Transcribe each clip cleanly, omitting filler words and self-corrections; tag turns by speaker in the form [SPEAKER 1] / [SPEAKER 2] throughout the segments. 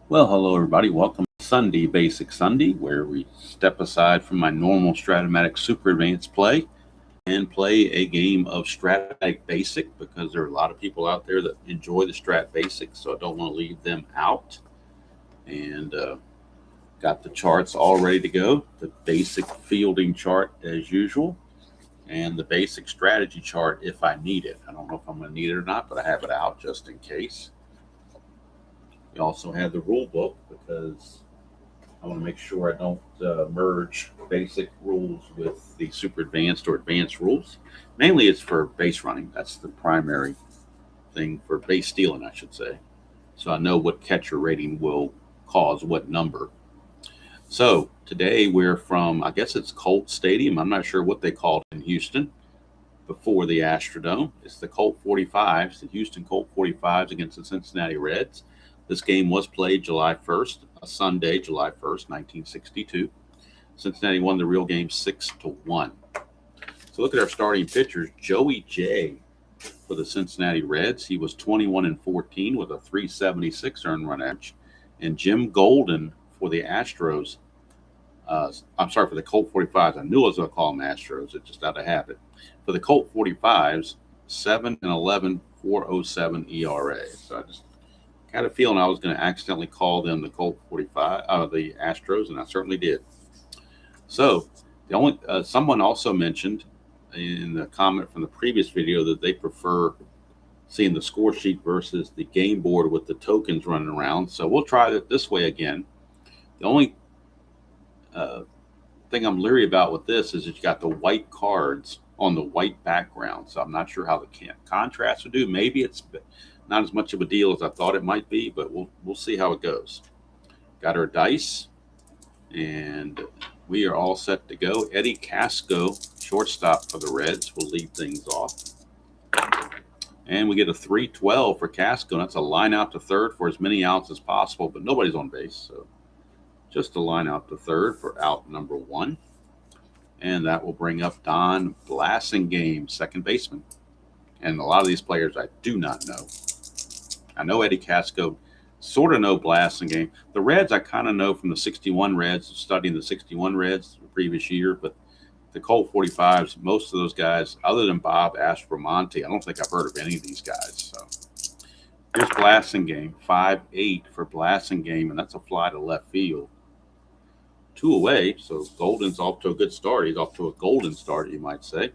[SPEAKER 1] Well, hello everybody. Welcome to Sunday Basic Sunday, where we step aside from my normal Strat-O-Matic Super Advanced play and play a game of Strat-O-Matic Basic because there are a lot of people out there that enjoy the Strat Basic, so I don't want to leave them out. And got the charts all ready to go. The basic fielding chart as usual, and the basic strategy chart if I need it. I don't know if I'm going to need it or not, but I have it out just in case. We also have the rule book because I want to make sure I don't merge basic rules with the super advanced or advanced rules. Mainly it's for base running. That's the primary thing for base stealing, I should say. So I know what catcher rating will cause what number. So today we're from, I guess it's Colt Stadium. I'm not sure what they called it in Houston before the Astrodome. It's the Colt 45s, the Houston Colt 45s against the Cincinnati Reds. This game was played July 1st, a Sunday, July 1st, 1962. Cincinnati won the real game 6-1. So look at our starting pitchers. Joey J for the Cincinnati Reds. He was 21-14 with a 376 earned run average. And Jim Golden for the Astros. I'm sorry, for the Colt 45s. I knew I was going to call them Astros. It just out of habit. For the Colt 45s, 7-11, 4.07 ERA. So I just had a feeling I was going to accidentally call them the Colt 45, the Astros, and I certainly did. So the only someone also mentioned in the comment from the previous video that they prefer seeing the score sheet versus the game board with the tokens running around. So we'll try it this way again. The only thing I'm leery about with this is that you got the white cards on the white background. So I'm not sure how the contrast would do. Maybe it's not as much of a deal as I thought it might be, but we'll see how it goes. Got our dice, and we are all set to go. Eddie Casco, shortstop for the Reds, will lead things off. And we get a 3-12 for Casco. That's a line out to third for as many outs as possible, but nobody's on base, so just a line out to third for out number 1. And that will bring up Don Blasingame, second baseman. And a lot of these players I do not know. I know Eddie Casco, sort of know Blasingame. The Reds I kind of know from the 61 Reds, studying the 61 Reds the previous year, but the Colt 45s, most of those guys, other than Bob Aspromonte, I don't think I've heard of any of these guys. So here's Blasingame, 5-8 for Blasingame, and that's a fly to left field. 2 away, so Golden's off to a good start. He's off to a golden start, you might say.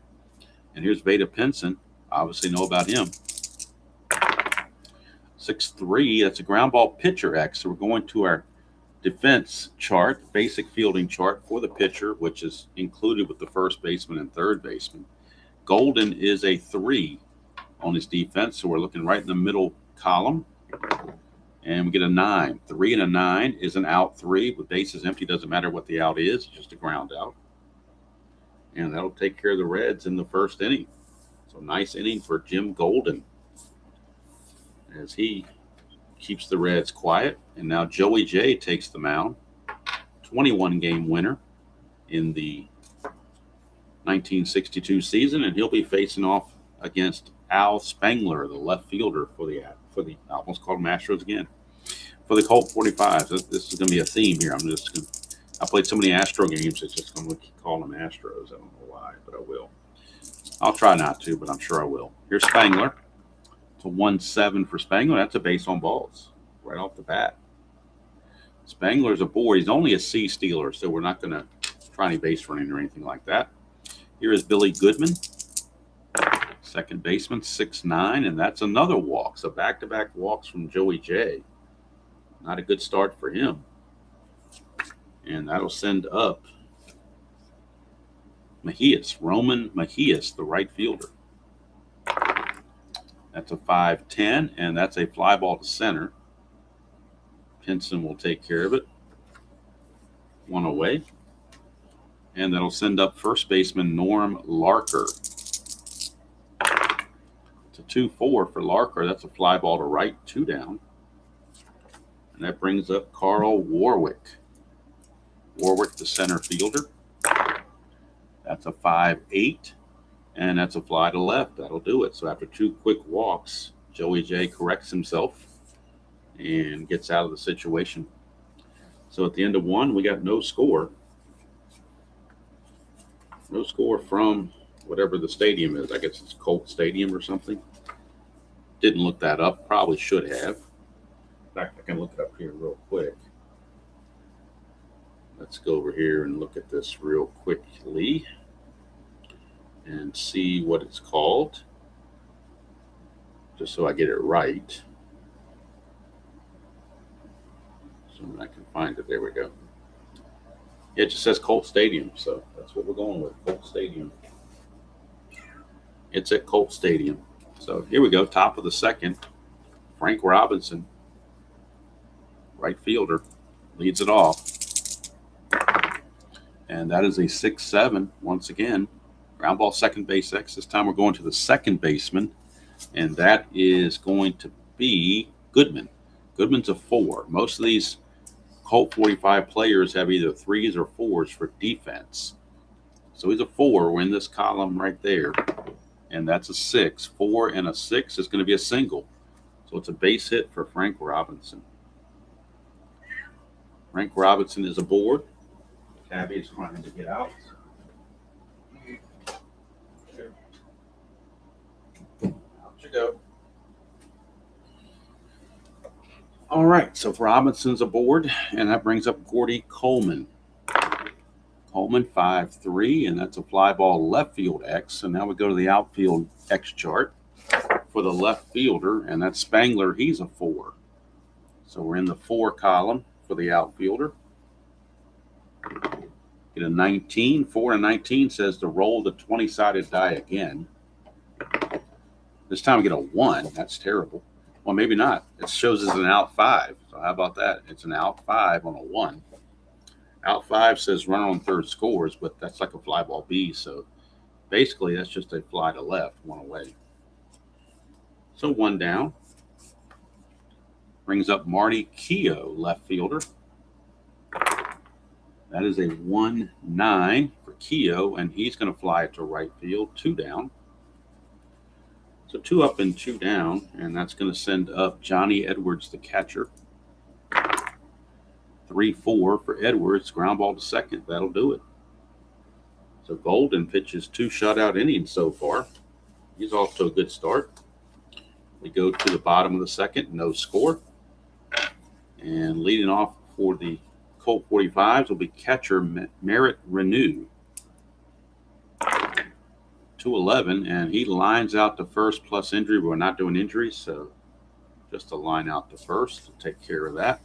[SPEAKER 1] And here's Vada Pinson. Obviously know about him. 6-3, that's a ground ball pitcher X. So we're going to our defense chart, basic fielding chart for the pitcher, which is included with the first baseman and third baseman. Golden is a 3 on his defense, so we're looking right in the middle column. And we get a 9. 3 and a 9 is an out 3 with bases empty. Doesn't matter what the out is, just a ground out. And that'll take care of the Reds in the first inning. So nice inning for Jim Golden as he keeps the Reds quiet. And now Joey J takes the mound. 21-game winner in the 1962 season, and he'll be facing off against Al Spangler, the left fielder for the I almost called him Astros again. For the Colt 45s, this is going to be a theme here. I played so many Astro games, it's just going to call them Astros. I don't know why, but I will. I'll try not to, but I'm sure I will. Here's Spangler. It's a 1-7 for Spangler. That's a base on balls right off the bat. Spangler's a board. He's only a C stealer, so we're not going to try any base running or anything like that. Here is Billy Goodman, second baseman, 6-9, and that's another walk. So back-to-back walks from Joey J. Not a good start for him. And that'll send up Mejias, Roman Mejias, the right fielder. That's a 5-10, and that's a fly ball to center. Pinson will take care of it. 1 away. And that'll send up first baseman Norm Larker. It's a 2-4 for Larker. That's a fly ball to right, 2 down. And that brings up Carl Warwick. Warwick, the center fielder. That's a 5-8. And that's a fly to left. That'll do it. So after 2 quick walks, Joey J corrects himself and gets out of the situation. So at the end of one, we got no score. No score from whatever the stadium is. I guess it's Colt Stadium or something. Didn't look that up. Probably should have. In fact, I can look it up here real quick. Let's go over here and look at this real quickly and see what it's called, just so I get it right. So I can find it. There we go. It just says Colt Stadium, so that's what we're going with, Colt Stadium. It's at Colt Stadium. So here we go, top of the second. Frank Robinson, right fielder, leads it off. And that is a 6-7 once again. Ground ball, second base X. This time we're going to the second baseman, and that is going to be Goodman. Goodman's a 4. Most of these Colt 45 players have either 3s or 4s for defense. So he's a 4. We're in this column right there, and that's a 6. 4 and a 6 is going to be a single. So it's a base hit for Frank Robinson. Frank Robinson is aboard. Tabby is trying to get out. Out you go. All right, so Robinson's aboard, and that brings up Gordy Coleman. Coleman 5-3, and that's a fly ball left field X. So now we go to the outfield X chart for the left fielder, and that's Spangler. He's a 4. So we're in the 4 column for the outfielder. Get a 19. 4 and 19 says to roll the 20-sided die again. This time we get a 1. That's terrible. Well, maybe not. It shows as an out 5. So how about that? It's an out 5 on a 1. Out 5 says runner on third scores, but that's like a fly ball B. So basically that's just a fly to left, 1 away. So 1 down. Brings up Marty Keough, left fielder. That is a 1-9 for Keough, and he's going to fly it to right field, 2 down. So 2 up and 2 down, and that's going to send up Johnny Edwards, the catcher. 3-4 for Edwards, ground ball to second. That'll do it. So Golden pitches 2 shutout innings so far. He's off to a good start. We go to the bottom of the second, no score. And leading off for the Colt 45s will be catcher Merritt Renew. 2-11, and he lines out to first plus injury. We're not doing injuries, so just a line out to first to take care of that.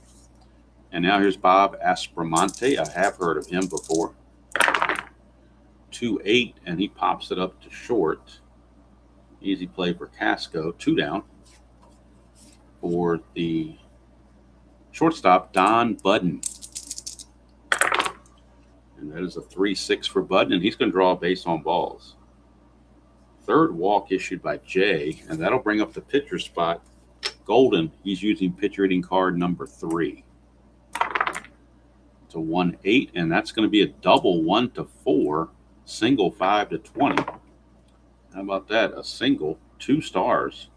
[SPEAKER 1] And now here's Bob Aspromonte. I have heard of him before. 2-8, and he pops it up to short. Easy play for Casco. 2 down. For the shortstop, Don Budden. And that is a 3-6 for Budden, and he's going to draw a base on balls. Third walk issued by Jay, and that'll bring up the pitcher spot. Golden, he's using pitcher hitting card number 3. It's a 1-8, and that's going to be a double 1-4, single 5-20. How about that? A single, 2 stars.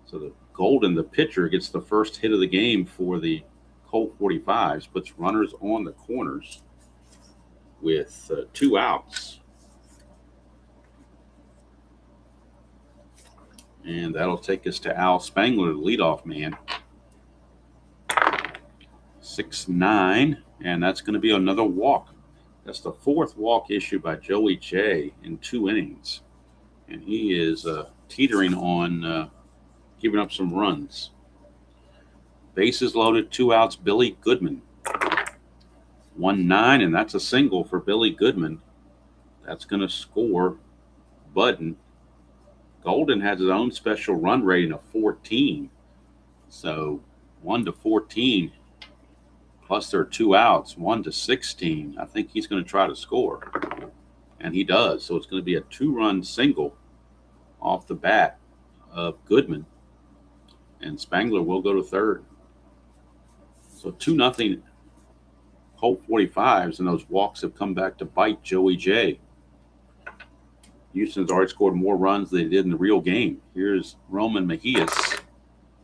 [SPEAKER 1] So the Golden, the pitcher, gets the first hit of the game for the Colt 45s, puts runners on the corners with 2 outs. And that'll take us to Al Spangler, the leadoff man. 6-9, and that's going to be another walk. That's the 4th walk issued by Joey J in 2 innings. And he is teetering on giving up some runs. Bases loaded, 2 outs, Billy Goodman. 1-9, and that's a single for Billy Goodman. That's going to score Budden. Golden has his own special run rating of 14. So 1-14, plus there are 2 outs, 1-16. I think he's going to try to score. And he does. So it's going to be a 2-run single off the bat of Goodman. And Spangler will go to third. So 2-0 Colt 45s, and those walks have come back to bite Joey J. Houston's already scored more runs than they did in the real game. Here's Roman Mejias.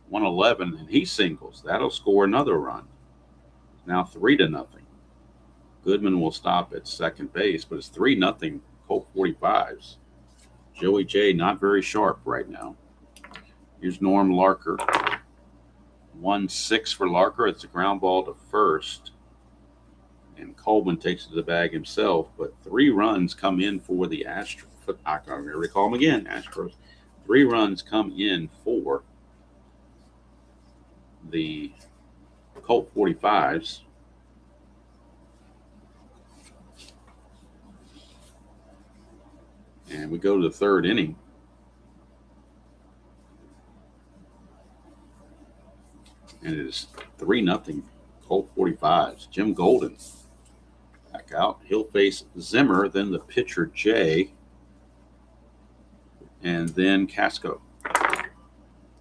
[SPEAKER 1] 111, and he singles. That'll score another run. Now 3-0. Goodman will stop at second base, but it's 3-0 Colt 45s. Joey J not very sharp right now. Here's Norm Larker. 1-6 for Larker. It's a ground ball to first. And Coleman takes it to the bag himself, but 3 runs come in for the Astros. I can't recall them again, Astros. 3 runs come in for the Colt 45s. And we go to the third inning. And it is 3-0 Colt 45s. Jim Golden back out. He'll face Zimmer, then the pitcher Jay, and then Casco.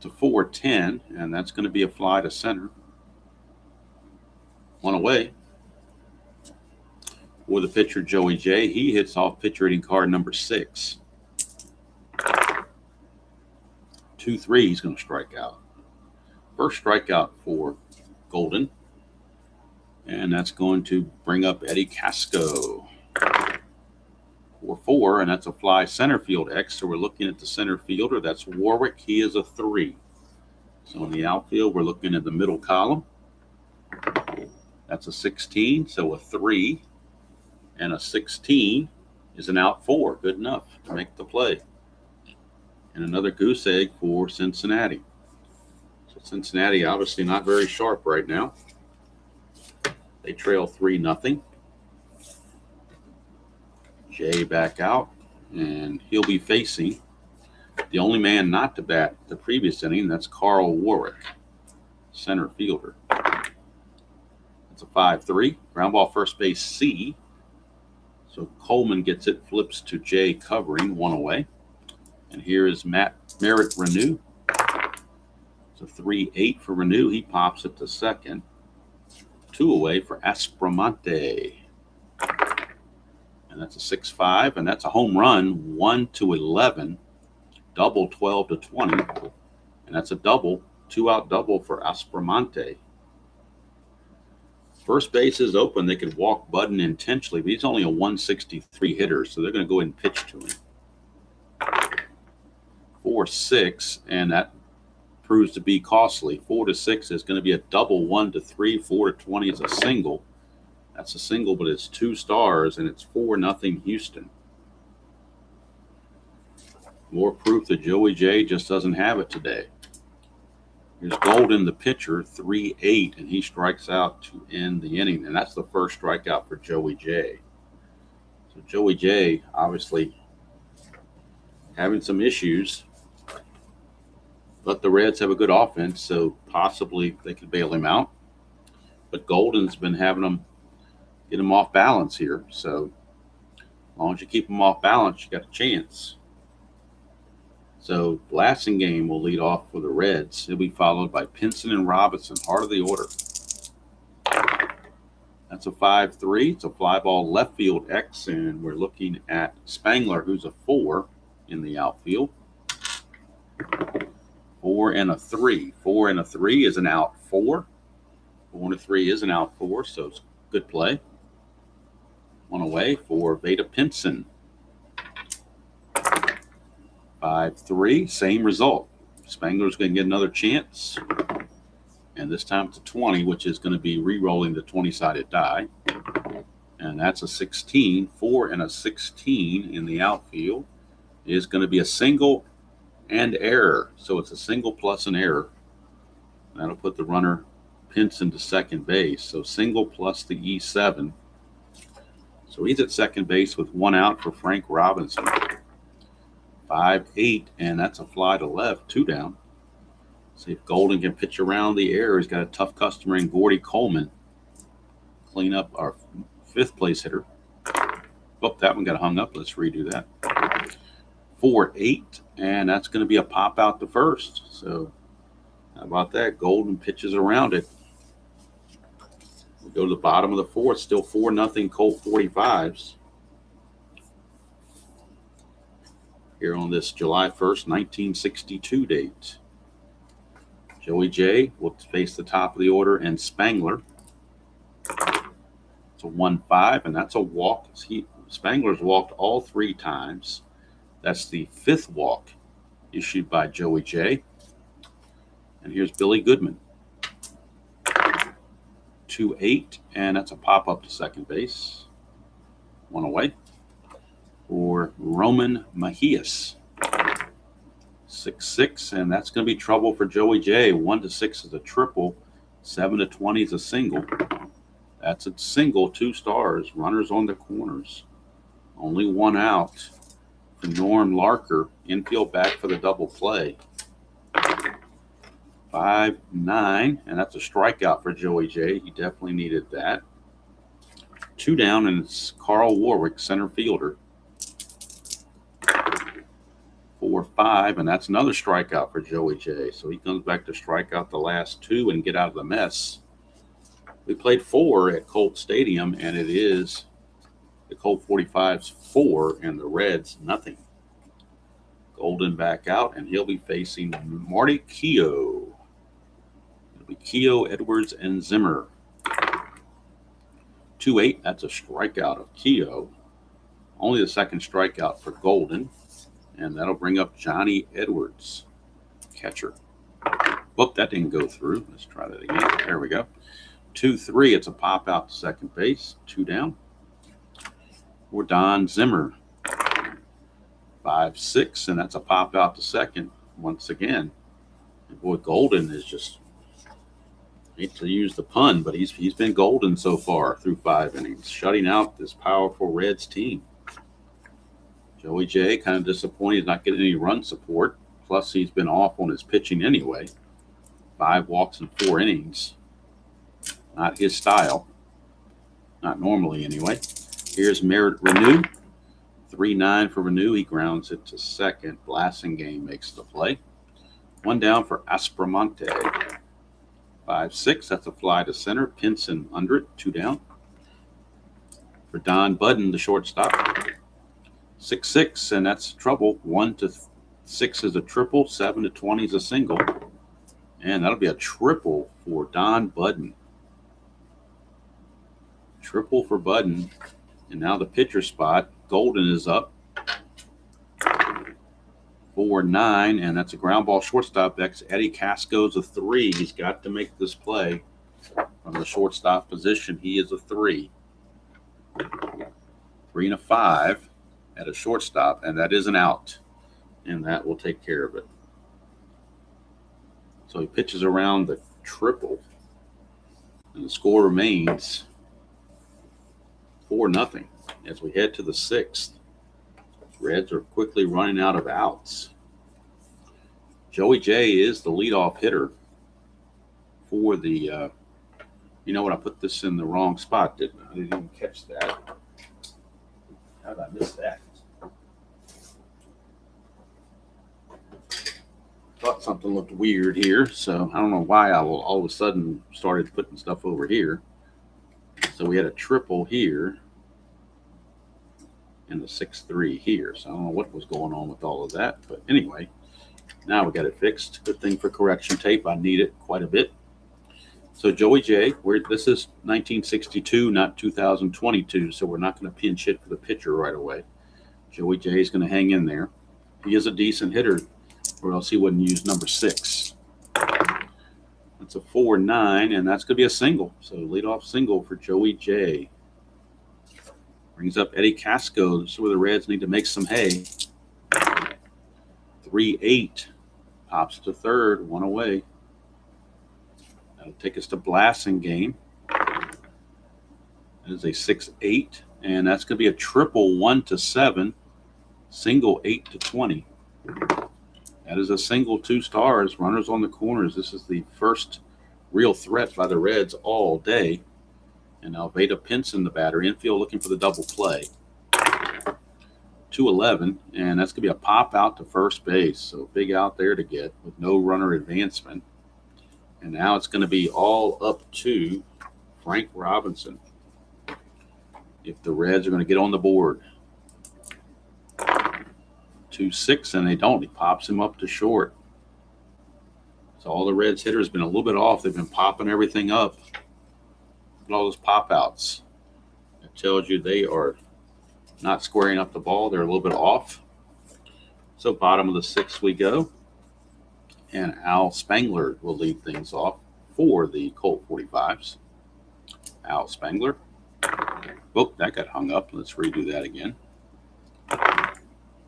[SPEAKER 1] To 4-10, and that's going to be a fly to center. 1 away. For the pitcher Joey J, he hits off pitcher hitting card number 6. 2-3, he's going to strike out. First strikeout for Golden. And that's going to bring up Eddie Casco. 4-4, and that's a fly center field X. So we're looking at the center fielder. That's Warwick. He is a 3. So in the outfield, we're looking at the middle column. That's a 16, so a 3 and a 16 is an out 4. Good enough to make the play. And another goose egg for Cincinnati. So Cincinnati obviously not very sharp right now. They trail 3-0. Jay back out, and he'll be facing the only man not to bat the previous inning. That's Carl Warwick, center fielder. It's a 5-3. Ground ball first base C. So Coleman gets it, flips to Jay covering, 1 away. And here is Merritt Renew. It's a 3-8 for Renew. He pops it to second. 2 away for Aspromonte. And that's a 6-5, and that's a home run, 1-11, double 12-20. And that's a double, 2-out double for Aspromonte. First base is open. They could walk Budden intentionally, but he's only a 163 hitter, so they're going to go ahead and pitch to him. 4-6, and that proves to be costly. 4-6 is going to be a double, 1-3. 4-20 is a single. That's a single, but it's 2 stars, and it's 4-0 Houston. More proof that Joey J just doesn't have it today. Here's Golden, the pitcher, 3-8, and he strikes out to end the inning. And that's the first strikeout for Joey J. So Joey J obviously having some issues, but the Reds have a good offense, so possibly they could bail him out. But Golden's been having them get him off balance here. So as long as you keep him off balance, you got a chance. So Blasingame will lead off for the Reds. He'll be followed by Pinson and Robinson, heart of the order. That's a 5-3. It's a fly ball left field X, and we're looking at Spangler, who's a 4 in the outfield. 4 and a 3. 4 and a 3 is an out 4. 4 and a 3 is an out 4, so it's good play. 1 away for Veda Pinson. 5-3, same result. Spangler's going to get another chance. And this time it's a 20, which is going to be re-rolling the 20-sided die. And that's a 16. 4 and a 16 in the outfield is going to be a single and error. So it's a single plus an error. That'll put the runner Pinson to second base. So single plus the E7. So he's at second base with 1 out for Frank Robinson. 5-8, and that's a fly to left, 2 down. See if Golden can pitch around the air. He's got a tough customer in Gordy Coleman. Clean up our 5th place hitter. Oh, that one got hung up. Let's redo that. 4-8, and that's going to be a pop out to first. So how about that? Golden pitches around it. We go to the bottom of the 4th, still 4-0 Colt 45s. Here on this July 1st, 1962 date. Joey J will face the top of the order, and Spangler. It's a 1-5, and that's a walk. Spangler's walked all 3 times. That's the 5th walk issued by Joey J. And here's Billy Goodman. 2-8, and that's a pop up to second base. 1 away. For Roman Mejias. 6-6, and that's going to be trouble for Joey J. 1-6 is a triple. 7-20 is a single. That's a single, 2 stars. Runners on the corners. Only 1 out for Norm Larker. Infield back for the double play. 5-9, and that's a strikeout for Joey J. He definitely needed that. 2 down, and it's Carl Warwick, center fielder. 4-5, and that's another strikeout for Joey J. So he comes back to strike out the last 2 and get out of the mess. We played 4 at Colt Stadium, and it is the Colt 45's 4 and the Reds nothing. Golden back out, and he'll be facing Marty Keogh. It'll be Keogh, Edwards, and Zimmer. 2-8, that's a strikeout of Keogh. Only the second strikeout for Golden. And that'll bring up Johnny Edwards, catcher. Whoop, that didn't go through. Let's try that again. There we go. 2-3, it's a pop out to second base. 2 down. For Don Zimmer. 5-6, and that's a pop out to second once again. And boy, Golden is just, I hate to use the pun, but he's been golden so far through 5 innings, shutting out this powerful Reds team. Joey J kind of disappointed he's not getting any run support. Plus, he's been off on his pitching anyway. 5 walks in 4 innings. Not his style. Not normally anyway. Here's Merritt Renew. 3-9 for Renew. He grounds it to second. Blasingame makes the play. 1 down for Aspromonte. 5-6. That's a fly to center. Pinson under it. 2 down. For Don Budden, the shortstop. 6-6, and that's trouble. 1-6 is a triple. 7-20 is a single. And that'll be a triple for Don Budden. Triple for Budden. And now the pitcher spot. Golden is up. 4-9, and that's a ground ball shortstop. That's Eddie Casco's a 3. He's got to make this play from the shortstop position. He is a 3. 3-5 at a shortstop, and that is an out. And that will take care of it. So he pitches around the triple. And the score remains 4-0 as we head to the 6th. Reds are quickly running out of outs. Joey J is the leadoff hitter for the you know what, I put this in the wrong spot, didn't I? I didn't even catch that. How did I miss that? Thought something looked weird here, so I don't know why I all of a sudden started putting stuff over here. So we had a triple here and the 6-3 here. So I don't know what was going on with all of that. But anyway, now we got it fixed. Good thing for correction tape. I need it quite a bit. So Joey J, this is 1962, not 2022, so we're not going to pinch hit for the pitcher right away. Joey J is going to hang in there. He is a decent hitter, or else he wouldn't use number 6. That's a 4-9, and that's going to be a single. So leadoff single for Joey J. Brings up Eddie Casco. This is where the Reds need to make some hay. 3-8. Pops to third, 1 away. That'll take us to Blasingame. That is a 6-8, and that's going to be a triple 1-7, single 8-20. That is a single 2 stars, runners on the corners. This is the first real threat by the Reds all day. And Alveda Pinson, the batter, infield looking for the double play. 2-11, and that's going to be a pop out to first base. So big out there to get with no runner advancement. And now it's going to be all up to Frank Robinson if the Reds are going to get on the board. 2-6, and they don't. He pops him up to short. So all the Reds hitters been a little bit off. They've been popping everything up. Look at all those pop outs. It tells you they are not squaring up the ball. They're a little bit off. So bottom of the sixth we go. And Al Spangler will lead things off for the Colt 45s. Al Spangler. Oh, that got hung up. Let's redo that again.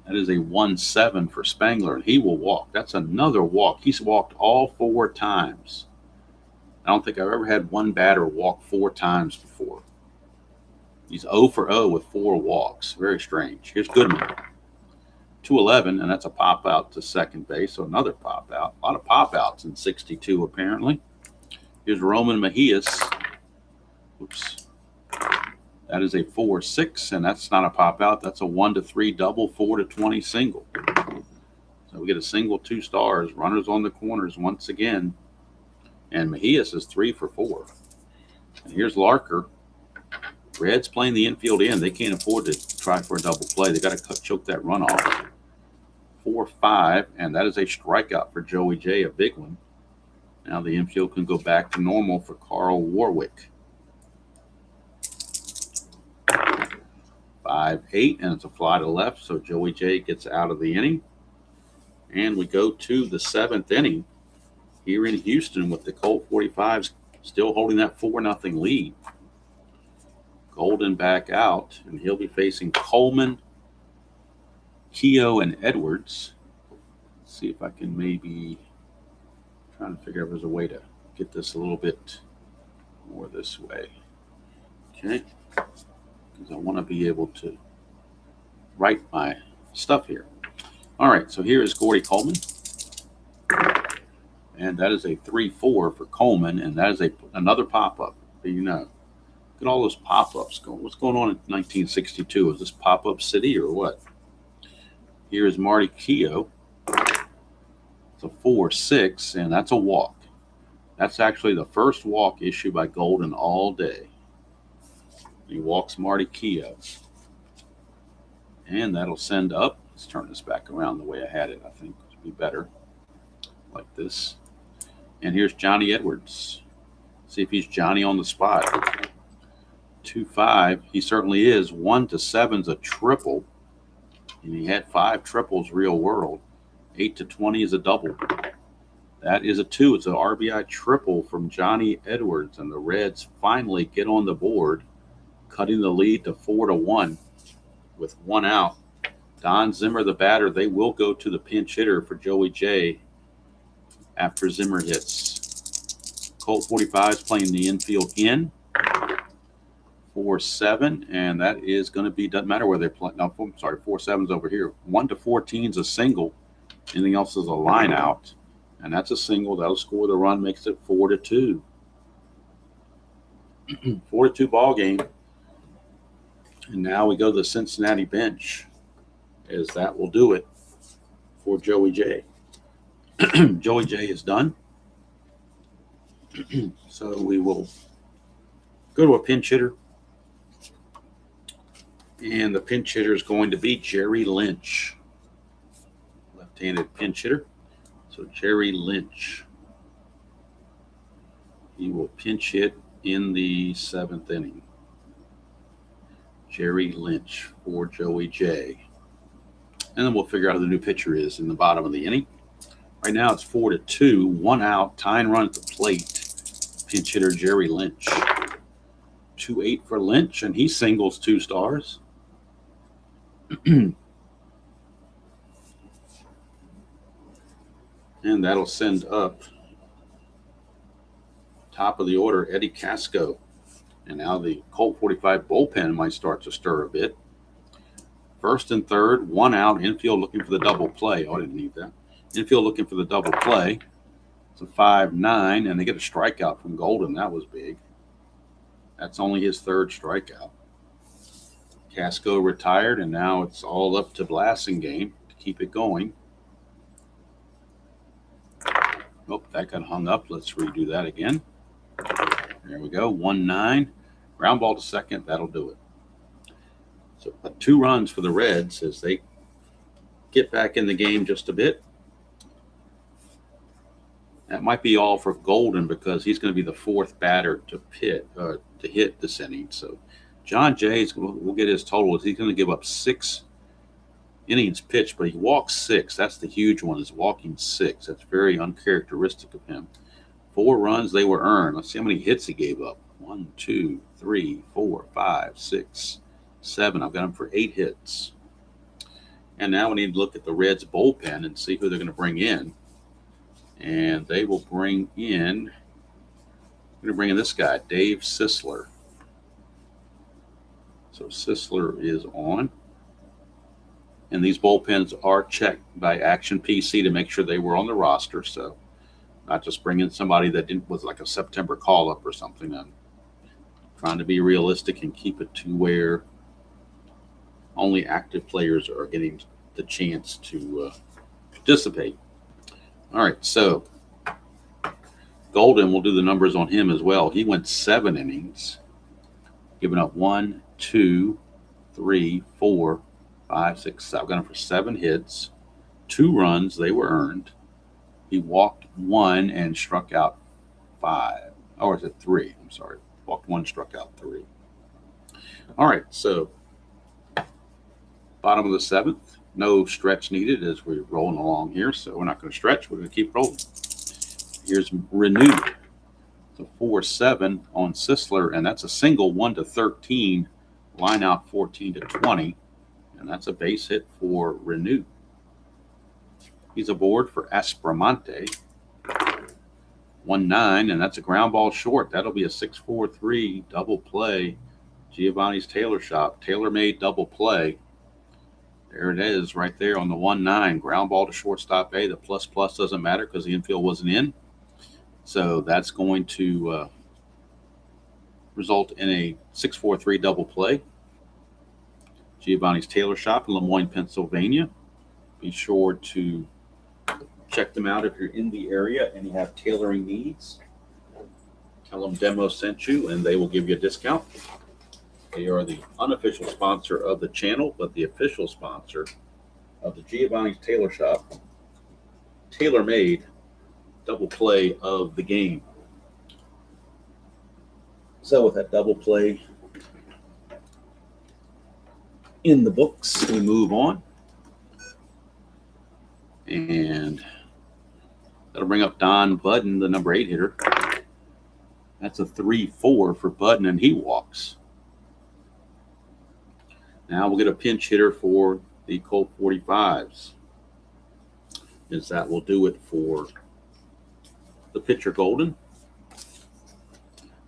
[SPEAKER 1] That is a 1-7 for Spangler, and he will walk. That's another walk. He's walked all 4 times. I don't think I've ever had one batter walk 4 times before. He's 0 for 0 with 4 walks. Very strange. Here's Goodman. 2-11, and that's a pop out to second base. So another pop out. A lot of pop outs in 62 apparently. Here's Roman Mejias. Oops. That is a 4-6, and that's not a pop out. That's a 1-3 double, 4-20 single. So we get a single, 2 stars. Runners on the corners once again. And Mejias is 3 for 4. And here's Larker. Reds playing the infield in. They can't afford to try for a double play. They got to choke that run off. 4-5, and that is a strikeout for Joey J, a big one. Now the infield can go back to normal for Carl Warwick. 5-8, and it's a fly to left, so Joey J gets out of the inning. And we go to the 7th inning here in Houston with the Colt 45s still holding that 4-0 lead. Golden back out, and he'll be facing Coleman, Keogh, and Edwards. Let's see if I can maybe trying to figure out if there's a way to get this a little bit more this way. Okay. Because I want to be able to write my stuff here. All right, so here is Gordy Coleman. And that is a 3-4 for Coleman, and that is another pop-up. You know, look at all those pop-ups going. What's going on in 1962? Is this pop-up city or what? Here is Marty Keogh. It's a 4-6, and that's a walk. That's actually the first walk issued by Golden all day. He walks Marty Keogh. And that'll send up. Let's turn this back around the way I had it. I think it would be better. Like this. And here's Johnny Edwards. See if he's Johnny on the spot. 2-5. He certainly is. 1-7's a triple. And he had 5 triples real world. 8-20 is a double. That is a 2. It's an RBI triple from Johnny Edwards. And the Reds finally get on the board, cutting the lead to 4-1 with 1 out. Don Zimmer, the batter, they will go to the pinch hitter for Joey J after Zimmer hits. Colt 45s playing the infield in. 4-7, and that is going to be, doesn't matter where they play. No, I'm sorry, 4-7's over here. 1-14's a single. Anything else is a line out. And that's a single. That'll score the run, makes it 4-2. 4-2 ball game. And now we go to the Cincinnati bench, as that will do it for Joey J. Joey J is done. So we will go to a pinch hitter. And the pinch hitter is going to be Jerry Lynch. Left-handed pinch hitter. So Jerry Lynch. He will pinch hit in the 7th inning. Jerry Lynch for Joey J. And then we'll figure out who the new pitcher is in the bottom of the inning. Right now it's 4-2, 1 out, tying run at the plate. Pinch hitter Jerry Lynch. 2-8 for Lynch, and he singles 2 stars. And that'll send up top of the order Eddie Casco. And now the Colt 45 bullpen might start to stir a bit. 1st and 3rd, 1 out, infield looking for the double play. Oh, I didn't need that. Infield looking for the double play. It's a 5-9, and they get a strikeout from Golden. That was big. That's only his 3rd strikeout. Casco retired, and now it's all up to Blasingame to keep it going. Oh, that got hung up. Let's redo that again. There we go. 1-9. Ground ball to second. That'll do it. So 2 runs for the Reds as they get back in the game just a bit. That might be all for Golden because he's going to be the fourth batter to hit this inning. So John Jay's we'll get his total. He's going to give up 6 innings pitched, but he walks 6. That's the huge one, is walking 6. That's very uncharacteristic of him. 4 runs they were earned. Let's see how many hits he gave up. 1, 2, 3, 4, 5, 6, 7. I've got him for 8 hits. And now we need to look at the Reds bullpen and see who they're going to bring in. And they will bring in, I'm going to bring in this guy, Dave Sisler. So Sisler is on. And these bullpens are checked by Action PC to make sure they were on the roster. So not just bring in somebody that was like a September call-up or something. I'm trying to be realistic and keep it to where only active players are getting the chance to participate. All right, so Golden, we'll do the numbers on him as well. He went 7 innings, giving up 1, 2, 3, 4, 5, 6, 7. I've got him for 7 hits, 2 runs, they were earned. He walked 1 and struck out 5. Or is it 3? I'm sorry. Walked 1, struck out 3. All right, so bottom of the 7th. No stretch needed as we're rolling along here, so we're not going to stretch. We're going to keep rolling. Here's renewed. So 4-7 on Sisler, and that's a single 1-13, line out 14-20, and that's a base hit for renewed. He's aboard for Aspromonte. 1-9, and that's a ground ball short. That'll be a 6-4-3 double play. Giovanni's Tailor Shop, tailor-made double play. There it is right there on the 1-9. Ground ball to shortstop A. The plus doesn't matter because the infield wasn't in. So that's going to result in a 6-4-3 double play. Giovanni's Tailor Shop in Lemoyne, Pennsylvania. Be sure to check them out if you're in the area and you have tailoring needs. Tell them Demo sent you and they will give you a discount. They are the unofficial sponsor of the channel, but the official sponsor of the Giovanni's Tailor Shop, tailor-made double play of the game. So with that double play in the books, we move on. And that'll bring up Don Budden, the number 8 hitter. That's a 3-4 for Budden, and he walks. Now we'll get a pinch hitter for the Colt 45s. As that will do it for the pitcher Golden.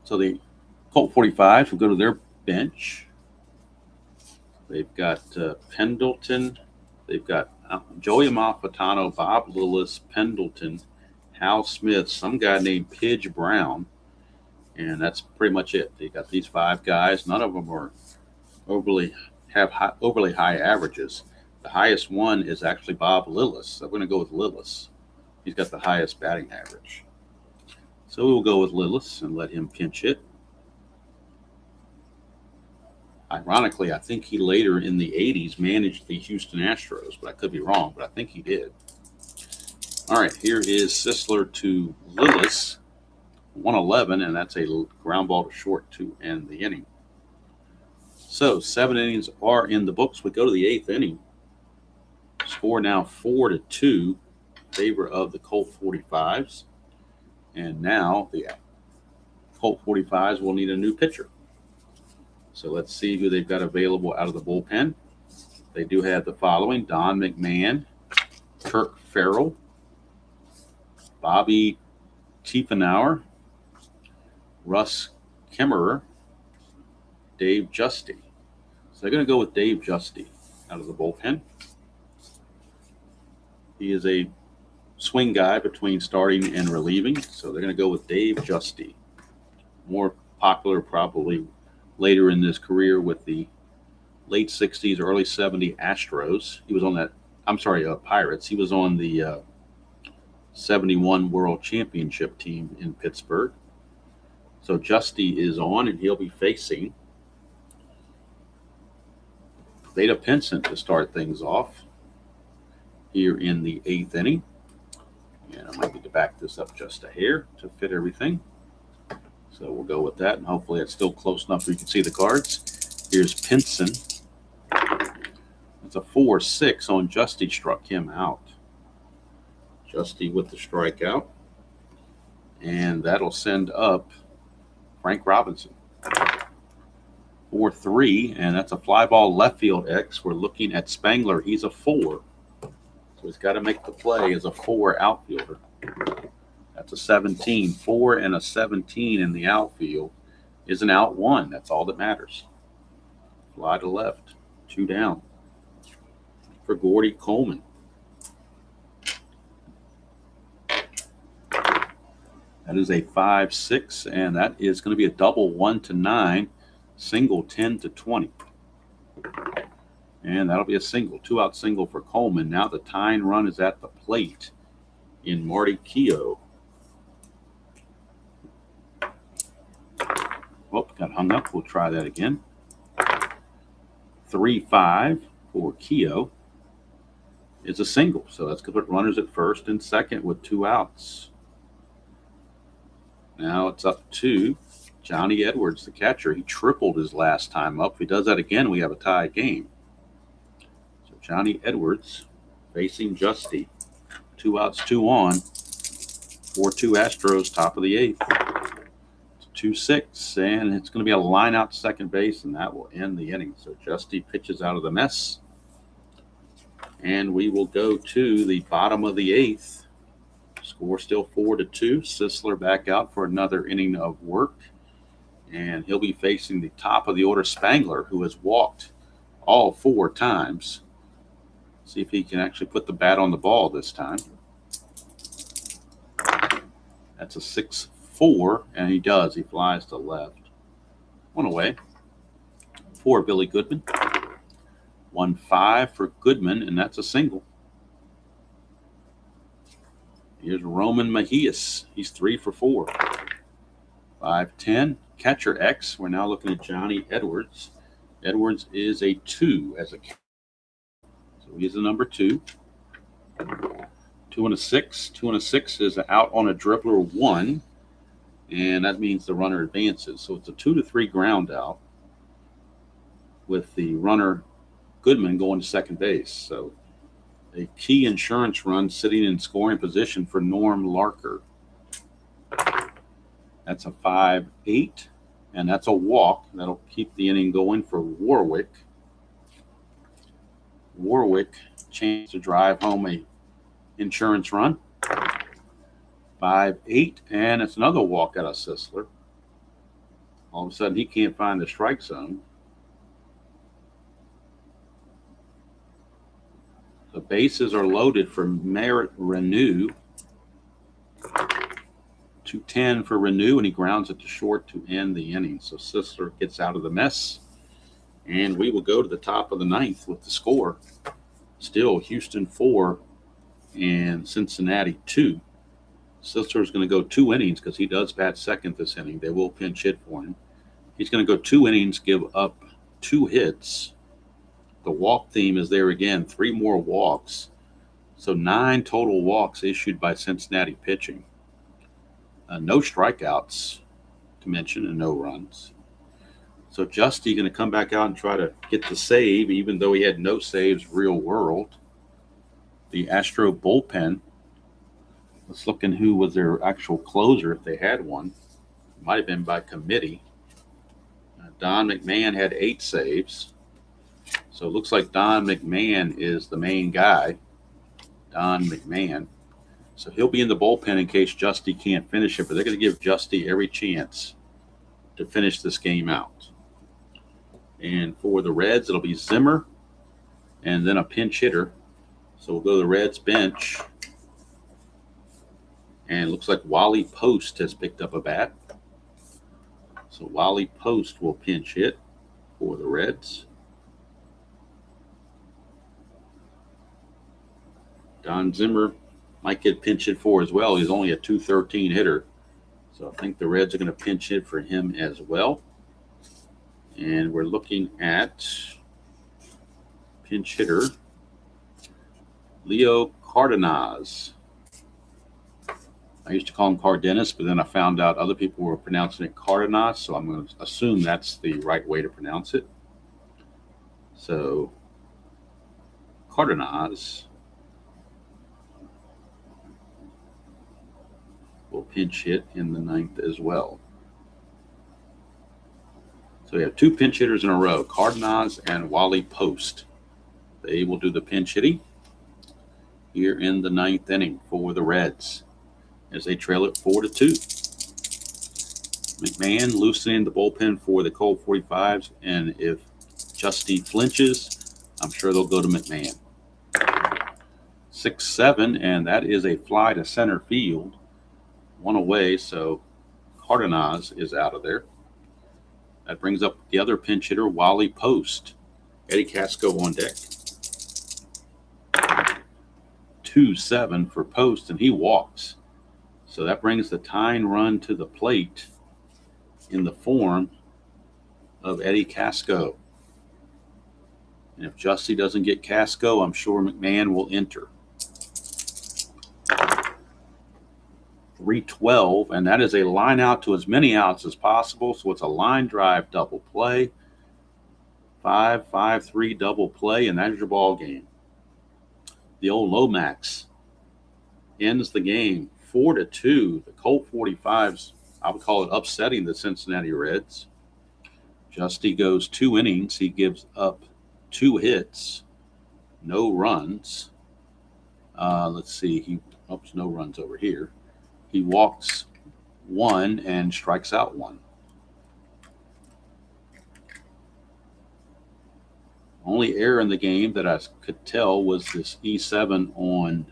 [SPEAKER 1] So the Colt 45s will go to their bench. They've got Pendleton. They've got Joey Amalfitano, Bob Lillis, Pendleton, Hal Smith, some guy named Pidge Brown. And that's pretty much it. They got these 5 guys. None of them are overly high averages. The highest one is actually Bob Lillis. So we're going to go with Lillis. He's got the highest batting average. So we'll go with Lillis and let him pinch hit. Ironically, I think he later in the 80s managed the Houston Astros, but I could be wrong, but I think he did. All right, here is Sisler to Lillis, 111, and that's a ground ball to short to end the inning. So 7 innings are in the books. We go to the 8th inning. Score now 4-2 in favor of the Colt 45s. And now the Colt 45s will need a new pitcher. So let's see who they've got available out of the bullpen. They do have the following: Don McMahon, Kirk Farrell, Bobby Tiefenauer, Russ Kemmerer, Dave Justy. So they're going to go with Dave Justy out of the bullpen. He is a swing guy between starting and relieving. So they're going to go with Dave Justy. More popular probably later in his career with the late 60s, early 70s Astros. He was on that, Pirates. He was on the 71 World Championship team in Pittsburgh. So Justy is on, and he'll be facing Vada Pinson to start things off here in the 8th inning. And I might need to back this up just a hair to fit everything. So we'll go with that, and hopefully it's still close enough so you can see the cards. Here's Pinson. It's a 4-6 on Justy, struck him out. Justy with the strikeout. And that'll send up Frank Robinson. 4-3, and that's a fly ball left field X. We're looking at Spangler. He's a 4. So he's got to make the play as a 4 outfielder. That's a 17. 4 and a 17 in the outfield is an out 1. That's all that matters. Fly to left. 2 down for Gordy Coleman. That is a 5-6, and that is going to be a double 1-9, single 10-20. And that'll be a single, 2-out single for Coleman. Now the tying run is at the plate in Marty Keogh. Oh, got hung up. We'll try that again. 3-5 for Keogh is a single. So that's going to put runners at first and second with 2 outs. Now it's up to Johnny Edwards, the catcher. He tripled his last time up. If he does that again, we have a tie game. So Johnny Edwards facing Justy. 2 outs, 2 on. 4-2 Astros, top of the 8th. It's 2-6, and it's going to be a line out to second base, and that will end the inning. So Justy pitches out of the mess. And we will go to the bottom of the 8th. Score still 4-2. Sisler back out for another inning of work. And he'll be facing the top of the order, Spangler, who has walked all 4 times. See if he can actually put the bat on the ball this time. That's a 6-4, and he does. He flies to left. 1 away for Billy Goodman. 1-5 for Goodman, and that's a single. Here's Roman Mejias. He's 3 for 4. 5-10. Catcher X. We're now looking at Johnny Edwards. Edwards is a 2 as a catcher. So he's the number 2. 2 and a 6. 2 and a 6 is out on a dribbler 1. And that means the runner advances. So it's a 2-3 ground out with the runner Goodman going to second base. So a key insurance run sitting in scoring position for Norm Larker. That's a 5-8, and that's a walk. That'll keep the inning going for Warwick. Warwick, chance to drive home a insurance run. 5-8, and it's another walk out of Sisler. All of a sudden, he can't find the strike zone. The bases are loaded for Merritt Renew. 2-10 for Renew, and he grounds it to short to end the inning. So Sisler gets out of the mess. And we will go to the top of the 9th with the score. Still Houston 4 and Cincinnati 2. Sisler is going to go 2 innings because he does bat second this inning. They will pinch hit for him. He's going to go 2 innings, give up 2 hits. The walk theme is there again, 3 more walks. So 9 total walks issued by Cincinnati pitching. No strikeouts to mention and no runs. So Justy going to come back out and try to get the save, even though he had no saves real world. The Astro bullpen. Let's look in who was their actual closer if they had one. It might have been by committee. Don McMahon had 8 saves. So it looks like Don McMahon is the main guy. Don McMahon. So he'll be in the bullpen in case Justy can't finish it, but they're going to give Justy every chance to finish this game out. And for the Reds, it'll be Zimmer and then a pinch hitter. So we'll go to the Reds bench. And it looks like Wally Post has picked up a bat. So Wally Post will pinch hit for the Reds. Don Zimmer might get pinch hit for as well. He's only a .213 hitter. So I think the Reds are going to pinch hit for him as well. And we're looking at pinch hitter Leo Cardenas. I used to call him Cardenas, but then I found out other people were pronouncing it Cardenas, so I'm going to assume that's the right way to pronounce it. So, Cardenas will pinch hit in the ninth as well. So we have two pinch hitters in a row, Cardenas and Wally Post. They will do the pinch hitting here in the ninth inning for the Reds as they trail it 4-2. McMahon loosening the bullpen for the Colt 45s, and if Justy flinches, I'm sure they'll go to McMahon. 6-7, and that is a fly to center field. One away, so Cardenas is out of there. That brings up the other pinch hitter, Wally Post. Eddie Casco on deck. 2-7 for Post, and he walks. So that brings the tying run to the plate in the form of Eddie Casco. And if Justy doesn't get Casco, I'm sure McMahon will enter. 3-12, and that is a line out to as many outs as possible. So it's a line drive double play. 5-5-3 double play, and that's your ball game. The old Lomax ends the game 4-2. The Colt 45s, I would call it upsetting the Cincinnati Reds. Justy goes 2 innings. He gives up 2 hits, no runs. Let's see. No runs over here. He walks 1 and strikes out 1. Only error in the game that I could tell was this E7 on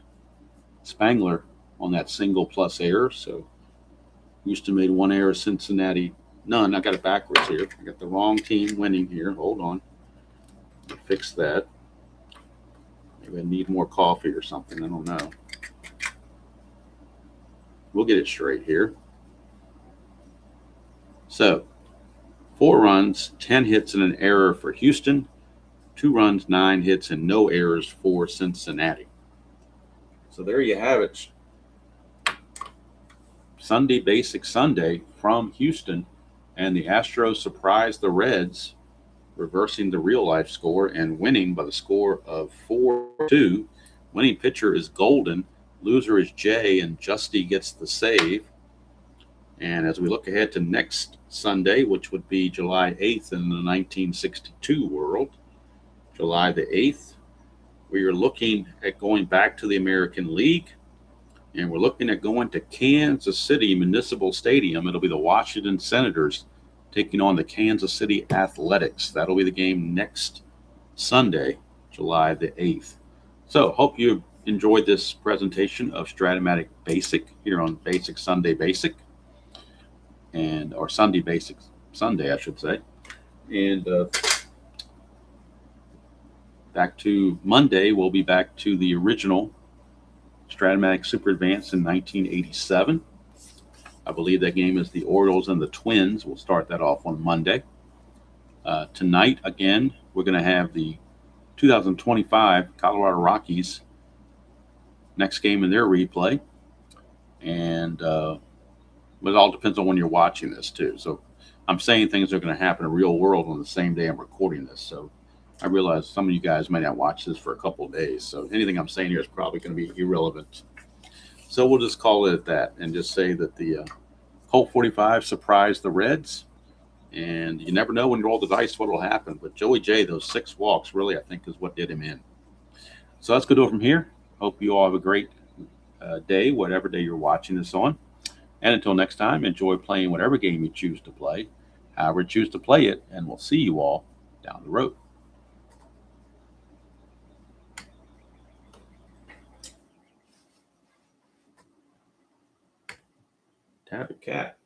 [SPEAKER 1] Spangler on that single plus error. So Houston made 1 error, Cincinnati none. I got it backwards here. I got the wrong team winning here. Hold on. Fix that. Maybe I need more coffee or something. I don't know. We'll get it straight here. So 4 runs, 10 hits, and an error for Houston. 2 runs, 9 hits, and no errors for Cincinnati. So there you have it. Sunday Basic Sunday from Houston. And the Astros surprised the Reds, reversing the real-life score and winning by the score of 4-2. Winning pitcher is Golden. Loser is Jay, and Justy gets the save. And as we look ahead to next Sunday, which would be July 8th in the 1962 world, July the 8th, we are looking at going back to the American League, and we're looking at going to Kansas City Municipal Stadium. It'll be the Washington Senators taking on the Kansas City Athletics. That'll be the game next Sunday, July the 8th. So hope you enjoyed this presentation of Strat-O-Matic Basic here on Basic Sunday Basic, or Sunday Basic Sunday, I should say. And back to Monday, we'll be back to the original Strat-O-Matic Super Advanced in 1987. I believe that game is the Orioles and the Twins. We'll start that off on Monday. Tonight, again, we're going to have the 2025 Colorado Rockies next game in their replay. And it all depends on when you're watching this, too. So I'm saying things are going to happen in the real world on the same day I'm recording this. So I realize some of you guys may not watch this for a couple of days. So anything I'm saying here is probably going to be irrelevant. So we'll just call it at that and just say that the Colt 45 surprised the Reds. And you never know when you roll the dice what will happen. But Joey J, those 6 walks, really, I think, is what did him in. So let's go from here. Hope you all have a great day, whatever day you're watching this on. And until next time, enjoy playing whatever game you choose to play, however you choose to play it, and we'll see you all down the road. Tabby cat.